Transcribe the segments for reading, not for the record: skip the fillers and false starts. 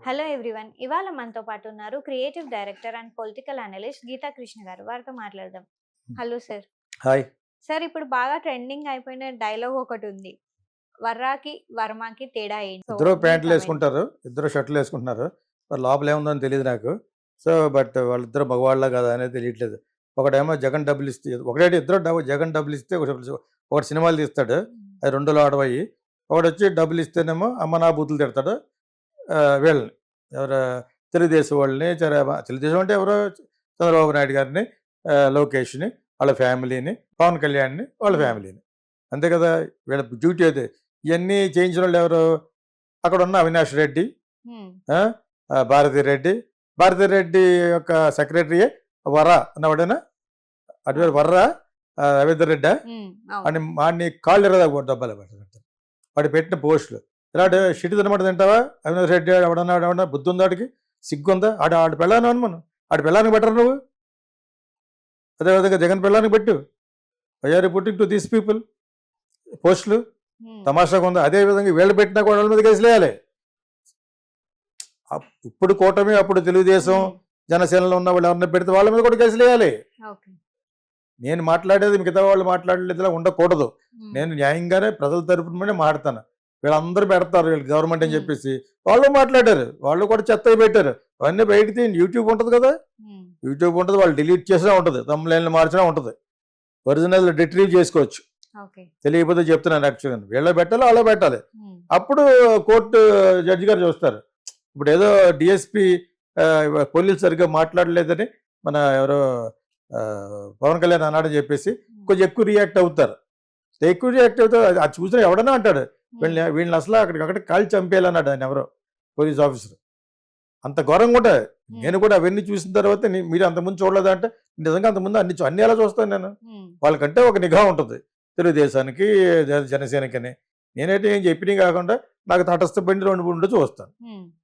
Hello everyone. ఇవాళ మనతో పాటు ఉన్నారు creative director and political analyst Geeta Krishna గారు. వారితో మాట్లాడదాం. Hello sir. హాయ్. సార్, ఇప్పుడు బాగా ట్రెండింగ్ అయిపోయిన డైలాగ్ ఒకటి ఉంది. వర్రాకి వర్మకి తేడా ఏంటి? ఇద్దరు ప్యాంట్లు వేసుకుంటారు, ఇద్దరు షర్ట్లు వేసుకుంటున్నారు. మరి లోపల ఏముందని తెలియదు నాకు. సో బట్ వాళ్ళిద్దరు మగవాళ్ళ కదా అనేది తెలియట్లేదు. ఒకటేమో జగన్ డబ్బులు ఇస్తే, ఒకటేటి ఇద్దరు జగన్ డబ్బులు ఇస్తే ఒకటి సినిమాలు తీస్తాడు, అది 2 ఆడవయ్యి. ఒకటి వచ్చి డబ్బులు ఇస్తేనేమో అమ్మ నా బూతులు తిడతాడు. వీళ్ళని ఎవరు, తెలుగుదేశం వాళ్ళని, తెలుగుదేశం అంటే ఎవరో చంద్రబాబు నాయుడు గారిని, లోకేష్ని, వాళ్ళ ఫ్యామిలీని, పవన్ కళ్యాణ్ని, వాళ్ళ ఫ్యామిలీని. అంతే కదా వీళ్ళ డ్యూటీ. అయితే ఇవన్నీ చేయించిన వాళ్ళు ఎవరు? అక్కడ ఉన్న అవినాష్ రెడ్డి, భారతీ రెడ్డి యొక్క సెక్రటరీయే వర్రా అన్నవాడేనా, అటు వర్రా రవీందర్ రెడ్డి అని వాడిని కాళ్ళు ఎరదా డబ్బాలు పెట్టారు. వాడు పెట్టిన పోస్టులు ఇలాంటి షిట్ తినమాట తింటావా? అవినాష్ రెడ్డి ఎవడన్నా బుద్ధి ఉందా? ఆడికి సిగ్గుందా? ఆడు పెళ్ళాను అని మనం ఆడి పెళ్ళానికి పెట్టరు నువ్వు. అదేవిధంగా జగన్ పెళ్ళానికి పెట్టు. Why are putting to these people పోస్టులు తమాషాగా ఉందా? అదేవిధంగా వీళ్ళు పెట్టినా కూడా వాళ్ళ మీద కేసులేయాలి. ఇప్పుడు కూటమి, అప్పుడు తెలుగుదేశం, జనసేనలో ఉన్న వాళ్ళు ఎవరిని పెడితే వాళ్ళ మీద కూడా కేసులేయాలి. నేను మాట్లాడేది మిగతా వాళ్ళు మాట్లాడలేదులా ఉండకూడదు. నేను న్యాయంగానే ప్రజల తరపున మాట్లాడతాను. వీళ్ళందరూ పెడతారు వీళ్ళు గవర్నమెంట్ అని చెప్పేసి, వాళ్ళు మాట్లాడారు, వాళ్ళు కూడా చెత్తగా పెట్టారు. అవన్నీ బయటికి యూట్యూబ్ ఉంటుంది కదా, యూట్యూబ్ ఉంటుంది, వాళ్ళు డిలీట్ చేసినా ఉంటుంది, తమ్ముళ్ళు మార్చినా ఉంటుంది, ఒరిజినల్ రిట్రీవ్ చేసుకోవచ్చు. తెలియకపోతే చెప్తున్నాను. యాక్చువల్గా వీళ్ళ పెట్టాలి, వాళ్ళ పెట్టాలి. అప్పుడు కోర్టు జడ్జి గారు చూస్తారు. ఇప్పుడు ఏదో డిఎస్పి పోలీసు సరిగ్గా మాట్లాడలేదని మన ఎవరో పవన్ కళ్యాణ్ అన్నాడని చెప్పేసి కొంచెం ఎక్కువ రియాక్ట్ అవుతారు. అది చూసిన ఎవడన్నా అంటాడు వీళ్ళని అసలు అక్కడికక్కడ కాల్చి చంపేయాలన్నాడు ఆయన ఎవరో పోలీస్ ఆఫీసర్. అంత ఘోరంగా ఉంటుంది. నేను కూడా అవన్నీ చూసిన తర్వాత మీరు అంతకుముందు చూడలేదా అంటే, నిజంగా అంతకుముందు అన్ని ఎలా చూస్తాను నేను. వాళ్ళకంటే ఒక నిఘా ఉంటుంది తెలుగుదేశానికి, జనసేనకని. నేనైతే ఏం చెప్పినవి కాకుండా నాకు తటస్థ బండి 2-3 చూస్తాను.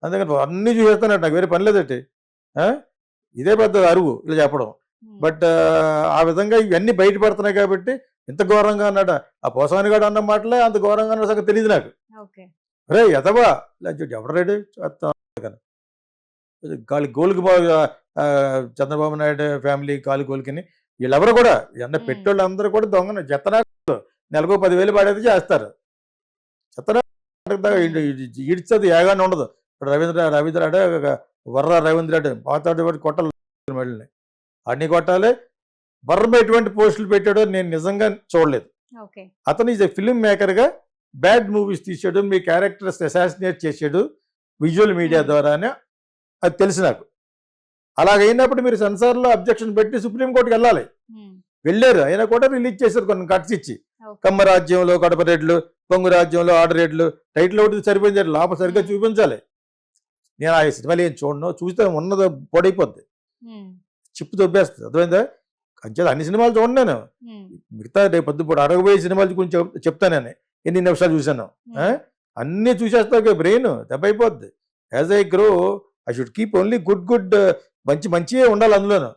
అందుకని అన్నీ చూసేస్తాను, నాకు వేరే పని లేదటి. ఇదే పెద్ద అరువు ఇలా చెప్పడం. బట్ ఆ విధంగా ఇవన్నీ బయటపడుతున్నాయి కాబట్టి ఇంత ఘోరంగా అన్నాడు. ఆ పోసాని గారు అన్న మాటలే అంత ఘోరంగా అన్న సంగతి తెలియదు నాకు. రే ఎదవా ఎవడ రెడీ గాలి గోలుకి చంద్రబాబు నాయుడు ఫ్యామిలీ కాలు గోలికిని వీళ్ళెవరు కూడా ఎన్న పెట్టోళ్ళు అందరూ కూడా దొంగ చెత్తనా నెలకు 10,000 పడేది చేస్తారు. చెత్తనా ఈడ్చది ఏగానే ఉండదు. ఇప్పుడు రవీంద్ర అంటే వర్ర రవీంద్ర రెడ్డి పాతాడు కొట్టాలి, మళ్ళీ అన్ని కొట్టాలి. వర్మ ఎటువంటి పోస్టులు పెట్టాడో నేను నిజంగా చూడలేదు. అతను ఈజ్ ఎ ఫిల్మ్ మేకర్గా బ్యాడ్ మూవీస్ తీసాడు, మీ క్యారెక్టర్స్ అసాసినేట్ చేసాడు విజువల్ మీడియా ద్వారానే, అది తెలుసు నాకు. అలాగైనప్పుడు మీరు సెన్సార్లో అబ్జెక్షన్ పెట్టి సుప్రీంకోర్టుకి వెళ్ళాలి. వెళ్ళారు, అయినా కూడా రిలీజ్ చేశారు కొన్ని కట్స్ ఇచ్చి. కమ్మ రాజ్యంలో కడప రేట్లు, పొంగు రాజ్యంలో ఆర్డర్ రేట్లు, టైటిల్ ఒకటి సరిపోయింది, లోపల సరిగ్గా చూపించాలి. నేను ఆ సినిమాలు ఏం చూడను, చూస్తే ఉన్నది పొడైపోద్ది, చిప్పు దొబ్బేస్తుంది. అర్థమైందా? అంచేది అన్ని సినిమాలు చూడండి నేను. మిగతా రేపు పొద్దుపూట అడగబోయే సినిమాలు కొంచెం చెప్తాను నేను ఎన్ని నిమిషాలు చూశాను. అన్నీ చూసేస్తా బ్రెయిన్ దెబ్బైపోద్ది. As I grow I should keep only good మంచిగా ఉండాలి అందులోను.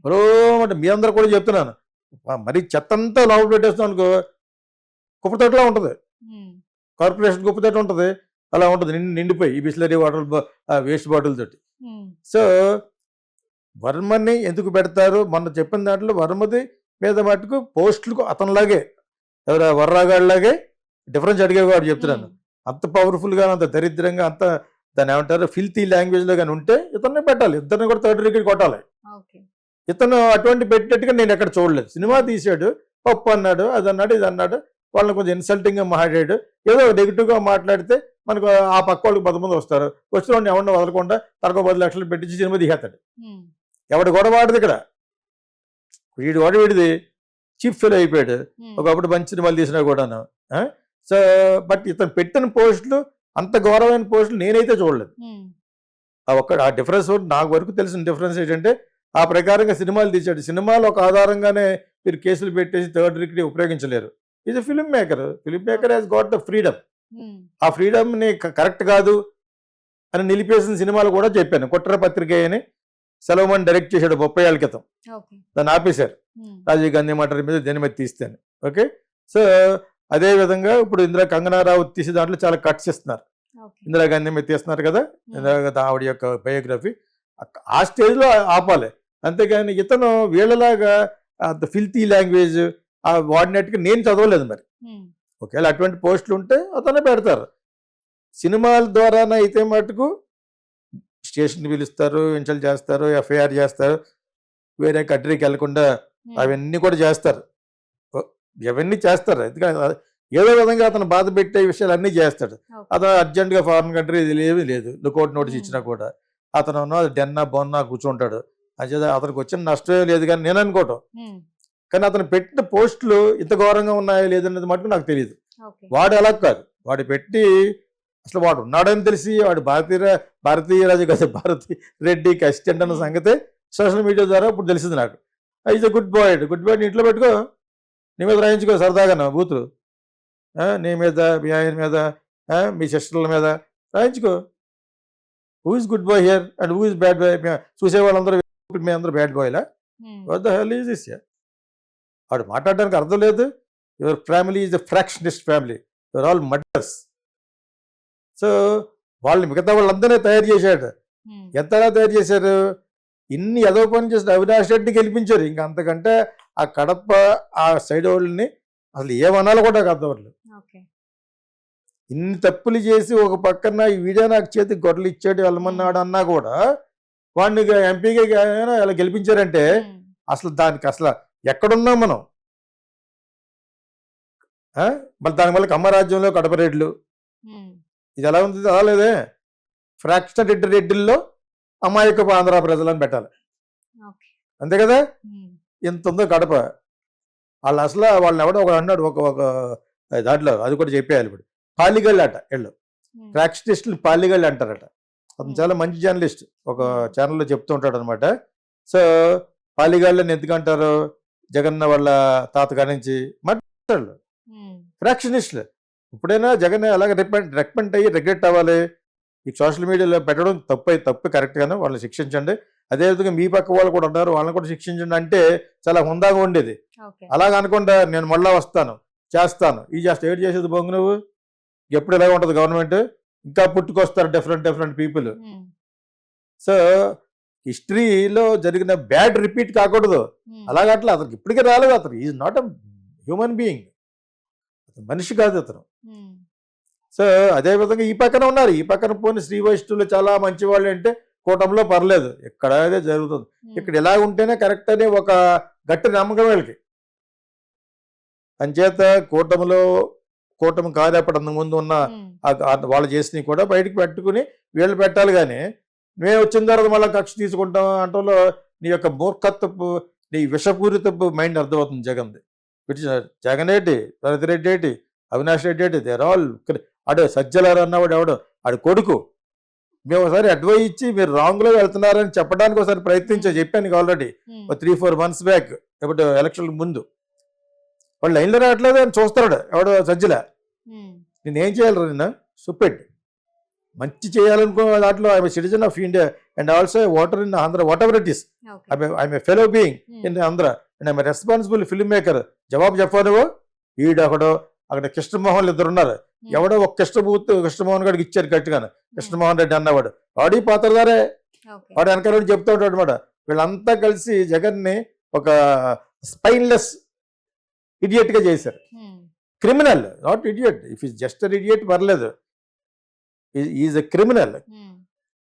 మరో అంటే మీ అందరూ కూడా చెప్తున్నాను, మరి చెత్తంతా లోపల పెట్టేస్తాం అనుకో కుప్పతోటలా ఉంటుంది, కార్పొరేషన్ కుప్పతోట ఉంటుంది, అలా ఉంటుంది నిండిపోయి ఈ బిస్లరీ వాటర్ వేస్ట్ బాటిల్ తోటి. సో వర్మని ఎందుకు పెడతారు? మొన్న చెప్పిన దాంట్లో వర్మది మీద మటుకు పోస్టులకు అతనిలాగే ఎవరు వర్రాగాడిలాగే డిఫరెన్స్ అడిగేవాడు చెప్తున్నాను. అంత పవర్ఫుల్గా, అంత దరిద్రంగా, అంత దాన్ని ఏమంటారు ఫిల్తీ లాంగ్వేజ్లో కానీ ఉంటే ఇతన్ని పెట్టాలి, ఇద్దరిని కూడా థర్డ్ డిగ్రీ కొట్టాలి. ఇతను అటువంటి పెట్టినట్టుగా నేను ఎక్కడ చూడలేదు. సినిమా తీసాడు, పప్పు అన్నాడు, అది అన్నాడు, ఇది అన్నాడు, వాళ్ళని కొంచెం ఇన్సల్టింగ్గా మాట్లాడాడు. ఏదో నెగిటివ్గా మాట్లాడితే మనకు ఆ పక్క వాళ్ళకి 10 మంది వస్తారు, వచ్చిన వాడిని ఎవరిని వదలకుండా తనకు 10 లక్షలు పెట్టించి సినిమా తీసేస్తాడు. ఎవడు గొడవ వాడిది ఇక్కడ, వీడిది చీఫ్ ఫెయిల్ అయిపోయాడు. ఒకప్పుడు మంచి సినిమాలు తీసినా కూడాను. సో బట్ ఇతను పెట్టిన పోస్టులు అంత గౌరవమైన పోస్టులు నేనైతే చూడలేదు. ఆ డిఫరెన్స్ నాకు వరకు తెలిసిన డిఫరెన్స్ ఏంటంటే ఆ ప్రకారంగా సినిమాలు తీసాడు. సినిమాలు ఒక ఆధారంగానే మీరు కేసులు పెట్టేసి థర్డ్ డిగ్రీ ఉపయోగించలేరు. Is a film maker has got the freedom. ఆ ఫ్రీడమ్ని కరెక్ట్ కాదు అని నిలిపేసిన సినిమాలు కూడా చెప్పాను. కుట్ర పత్రిక అని సెలవుమని డైరెక్ట్ చేశాడు 30 ఏళ్ల క్రితం, దాన్ని ఆపేశారు రాజీవ్ గాంధీ మటర్ మీద దేని మీద తీస్తాను. ఓకే, సో అదే విధంగా ఇప్పుడు ఇందులో కంగనా రావు తీసే దాంట్లో చాలా కట్స్ ఇస్తున్నారు. ఓకే. ఇందిరాగాంధీ మీద తీస్తున్నారు కదా, ఉమ్, ఇందిరాగాంధీ ఆవిడ యొక్క బయోగ్రఫీ. ఆ స్టేజ్లో ఆపాలి. అంతేగాని ఇతను వీళ్ళలాగా అంత ఫిల్తీ లాంగ్వేజ్ వాడినట్టుగా నేను చదవలేదు మరి. ఉమ్, ఒకవేళ అటువంటి పోస్టులు ఉంటే అతనే పెడతారు. సినిమాల ద్వారానైతే మటుకు స్టేషన్ పిలుస్తారు, ఇన్సల్ట్ చేస్తారు, ఎఫ్ఐఆర్ చేస్తారు, వేరే కంట్రీకి వెళ్లకుండా ఉమ్, అవన్నీ కూడా చేస్తారు. ఇవన్నీ చేస్తారు. ఎందుకంటే ఏదో విధంగా అతను బాధ పెట్టే విషయాలు అన్నీ చేస్తాడు. ఓకే. అతను అర్జెంటుగా ఫారెన్ కంట్రీ ఇది ఏమీ లేదు, లుకౌట్ నోటీస్ ఉమ్, ఇచ్చినా కూడా అతను డెన్నా బొన్నా కూర్చుంటాడు. అంచేత అతనికి వచ్చిన నష్టమే లేదు కానీ నేను అనుకోవటం. ఉమ్, కానీ అతను పెట్టిన పోస్టులు ఇంత ఘోరంగా ఉన్నాయో లేదనేది మటుకు నాకు తెలియదు. ఓకే. వాడు అలా కాదు, వాడు పెట్టి అసలు వాడు ఉన్నాడని తెలిసి వాడు భారతీయ రాజు కాదు, భారతీ రెడ్డికి అసిస్టెంట్ అన్న సంగతే సోషల్ మీడియా ద్వారా ఇప్పుడు తెలిసింది నాకు. ఈజ్ గుడ్ బాయ్ ఇంట్లో పెట్టుకో, నీ మీద రాయించుకో సరదాగా బూతులు, నీ మీద, మీ ఆయన మీద, మీ సిస్టర్ల మీద రాయించుకో. Who is good boy here and who is bad boy? చూసే వాళ్ళందరూ మీ అందరూ బ్యాడ్ బాయ్లా? Um, what the hell is this? వాడు మాట్లాడడానికి అర్థం లేదు. Your family is a factionist family, your all murders. So వాళ్ళు మిగతా వాళ్ళందరినీ తయారు చేశాడు. ఉమ్, ఎంతలా తయారు చేశారు? ఇన్ని ఏదో పని చేసిన అవినాష్ రెడ్డి గెలిపించారు. ఇంకా అంతకంటే ఆ కడప ఆ సైడ్ వాళ్ళని అసలు ఏమనాలో కూడా నాకు అర్థం అవ్వలేదు. ఓకే. ఇన్ని తప్పులు చేసి ఒక పక్కన ఈ వీడియో నాకు చేతికి గొడవలు ఇచ్చాడు వెళ్ళమన్నాడు అన్నా కూడా వాడిని ఎంపీగా ఇలా గెలిపించారంటే ఉమ్, అసలు దానికి అసలు ఎక్కడున్నాం మనం? మళ్ళీ దానివల్ల కమ్మరాజ్యంలో కడప రెడ్లు, ఉమ్, ఇది ఎలా ఉంది? అలా లేదే. ఫ్రాక్షన్ రెడ్డిల్లో అమాయకపు ఆంధ్ర ప్రజలని పెట్టాలి, ఓకే. అంతే కదా? ఉమ్, ఇంత ఉందో కడప. వాళ్ళు అసలు వాళ్ళని ఎవడో ఒక అన్నాడు ఒక ఒక దాంట్లో, అది కూడా చెప్పేయాలి ఇప్పుడు. పాలిగళ్ళు అట వీళ్ళు, ఉమ్, ఫ్రాక్షనిస్టులు పాలిగళ్ళు అంటారట. అతను చాలా మంచి జర్నలిస్ట్, ఒక ఛానల్లో చెప్తూ ఉంటాడు అనమాట. సో పాలిగాళ్ళని ఎందుకంటారు? జగన్న వాళ్ళ తాతగారి నుంచి మాట్లాడారు ఉమ్, ఫ్రాక్షనిస్టులు. ఇప్పుడైనా జగన్ ఎలాగ రికమెండ్ అయ్యి రిగ్రెట్ అవ్వాలి. ఈ సోషల్ మీడియాలో పెట్టడం తప్పు కరెక్ట్గానే వాళ్ళని శిక్షించండి. అదేవిధంగా మీ పక్క వాళ్ళు కూడా ఉన్నారు, వాళ్ళని కూడా శిక్షించండి అంటే చాలా హుందాగా ఉండేది. ఓకే. అలాగ అనుకుంటా నేను మళ్ళా వస్తాను చేస్తాను ఈ చేస్తా ఏడు చేసేది బొంగు నువ్వు. ఎప్పుడు ఇలాగ ఉంటుంది గవర్నమెంట్? ఇంకా పుట్టుకొస్తారు డిఫరెంట్ పీపుల్. ఉమ్, సో హిస్టరీలో జరిగిన బ్యాడ్ రిపీట్ కాకూడదు. ఉమ్, అలాగట్లా అతనికి ఇప్పటికే రాలేదు. అతను is not a human being, అతను మనిషి కాదు అతను. ఉమ్, సో అదేవిధంగా ఈ పక్కన ఉన్నారు, ఈ పక్కన పోని శ్రీ వైష్ణవులు చాలా మంచి వాళ్ళు అంటే కూటమిలో పర్లేదు, ఇక్కడ అదే జరుగుతుంది. ఉమ్, ఇక్కడ ఎలా ఉంటేనే కరెక్ట్ అని ఒక గట్టి నమ్మకం వీళ్ళకి. అంచేత కూటమి కాదు అప్పుడు అంతకుముందు ఉన్న ఉమ్, వాళ్ళు చేసినవి కూడా బయటికి పెట్టుకుని వీళ్ళు పెట్టాలి. కానీ మేము వచ్చిన తర్వాత మళ్ళీ కక్ష తీసుకుంటాం అంటలో నీ యొక్క మూర్ఖత్వపు, నీ విషపూరితపు మైండ్ అర్థమవుతుంది జగన్ది. జగన్ ఏంటి, భరతిరెడ్డి ఏంటి, అవినాష్ రెడ్డి ఏంటి, దేర్ ఆల్ అడే సజ్జలారు అన్నవాడు ఎవడు ఆడి కొడుకు. మేము ఒకసారి అడ్వైజ్ ఇచ్చి మీరు రాంగ్లో వెళ్తున్నారని చెప్పడానికి ఒకసారి చెప్పాను ఆల్రెడీ ఉమ్, 3-4 months బ్యాక్, ఇప్పుడు ఎలక్షన్ ముందు. వాళ్ళు లైన్లో రావట్లేదు అని చూస్తున్నాడు ఎవడో సజ్జల. ఉమ్, నేనేం చేయాలి నిన్న సుప్పెడ్ మంచి చేయాలనుకో దాంట్లో I'm citizen of India and also water in Andhra what ever it is. Okay. I'm a fellow being um, in Andhra and I'm responsible film maker. జవాబు చెప్పాను నువ్వు. ఈడొకడు అక్కడ కృష్ణమోహన్ ఇద్దరు ఉన్నారు. ఉమ్, ఎవడో ఒక కృష్ణమోహన్ గడికి ఇచ్చారు గట్టిగాను, కృష్ణమోహన్ రెడ్డి అన్నవాడు. వాడి పాత్రధారే, ఓకే. వాడు వెనకాల చెప్తూ ఉంటాడు అనమాట. వీళ్ళంతా కలిసి జగన్ని ఒక స్పైన్లెస్ ఇడియట్ గా చేశారు. Um, criminal, not idiot. If is just an idiot పర్లేదు, ఈజ్ ఎ క్రిమినల్. ఉమ్,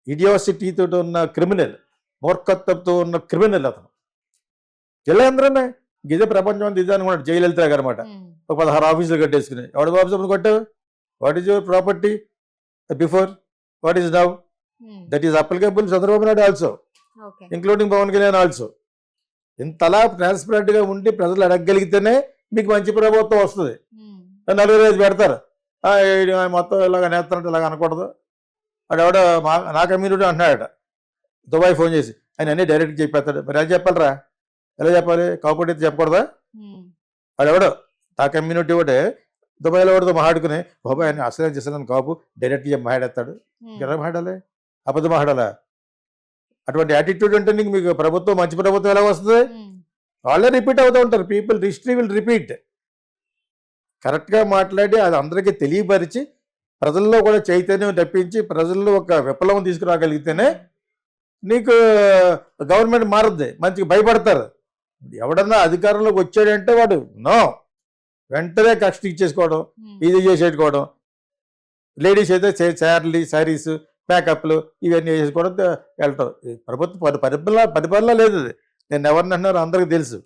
ఇడియోసిటీతో ఉన్న క్రిమినల్, మూర్ఖత్వంతో ఉన్న క్రిమినల్ అతను. జిల్లాంధ్రనే ఇదే ప్రపంచం అంతా ఇదే అనుకున్నాడు జయలలిత గారు అనమాట. ఉమ్, ఒక 16 ఆఫీసులు కట్టేసుకుని ఎవడ బాబు సభను కొట్టావు? What is your property before, what is now? Um, that is applicable Chandrababu Naidu also, okay. Including Pavan Kalyan also. ఇంతలా ట్రాన్స్పరెంట్గా ఉండి ప్రజలు అడగగలిగితేనే మీకు మంచి ప్రభుత్వం వస్తుంది. ఉమ్, 4 పెడతారు, ఈడు మొత్తం ఇలాగ నేస్తున్నట్టు ఇలాగ అనకూడదు. వాడు ఎవడో నా కమ్యూనిటీ అంటున్నాడట, దుబాయ్ ఫోన్ చేసి ఆయన అన్నీ డైరెక్ట్గా చెప్పేస్తాడు. మరి అది చెప్పాలరా, ఎలా చెప్పాలి? కాకపోతే చెప్పకూడదా? ఉమ్, వాడు ఎవడో ఆ కమ్యూనిటీ ఒకటే దుబాయ్లో వాడితో మాట్లాడుకుని బాబాయ్ ఆయన అసలు చేస్తాను కాపు డైరెక్ట్గా మాట్లాడేస్తాడు. ఉమ్, ఎలా మాట్లాడాలి? అబద్ధం మాట్లాడాలా? అటువంటి యాటిట్యూడ్ అంటే మీకు ప్రభుత్వం మంచి ప్రభుత్వం ఎలా వస్తుంది? ఉమ్, వాళ్ళే రిపీట్ అవుతూ ఉంటారు. People history will repeat. కరెక్ట్గా మాట్లాడి అది అందరికీ తెలియపరిచి ప్రజల్లో కూడా చైతన్యం తెప్పించి ప్రజల్లో ఒక విప్లవం తీసుకురాగలిగితేనే నీకు గవర్నమెంట్ మారుద్ది, మంచిగా భయపడతారు. ఎవడన్నా అధికారంలోకి వచ్చాడంటే వాడు నో వెంటనే కక్ష ఇచ్చేసుకోవడం, ఇది చేసేసుకోవడం. లేడీస్ అయితే శారీస్ మేకప్లు ఇవన్నీ వేసుకోవడం వెళ్ళటం. ప్రభుత్వ పరిపాలన లేదు అది. నేను ఎవరిని అంటున్నారో అందరికీ తెలుసు.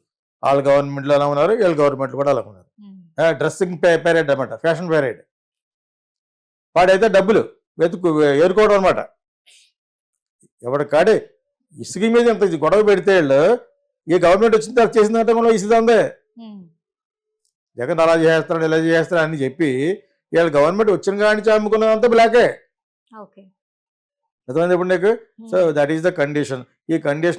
వాళ్ళ గవర్నమెంట్లో ఎలా ఉన్నారు, వీళ్ళ గవర్నమెంట్లో కూడా అలా ఉన్నారు. డ్రెస్సింగ్ పెరేడ్ అనమాట, ఫ్యాషన్ పెరేడ్. వాడైతే డబ్బులు ఏరుకోవడం అనమాట. ఎవడ కాడే ఇసుక మీద ఇంత గొడవ పెడితే వీళ్ళు ఈ గవర్నమెంట్ వచ్చిన తర్వాత చేసిందంటే మనం ఇసుక ఉందే, జగన్ అలా చేస్తాడు ఇలా చేస్తాడు అని చెప్పి వీళ్ళ గవర్నమెంట్ వచ్చిన కానీ అమ్ముకున్నదంతా బ్లాకే. అర్థమైంది ఇప్పుడు నీకు? So that is the condition. ఈ కండిషన్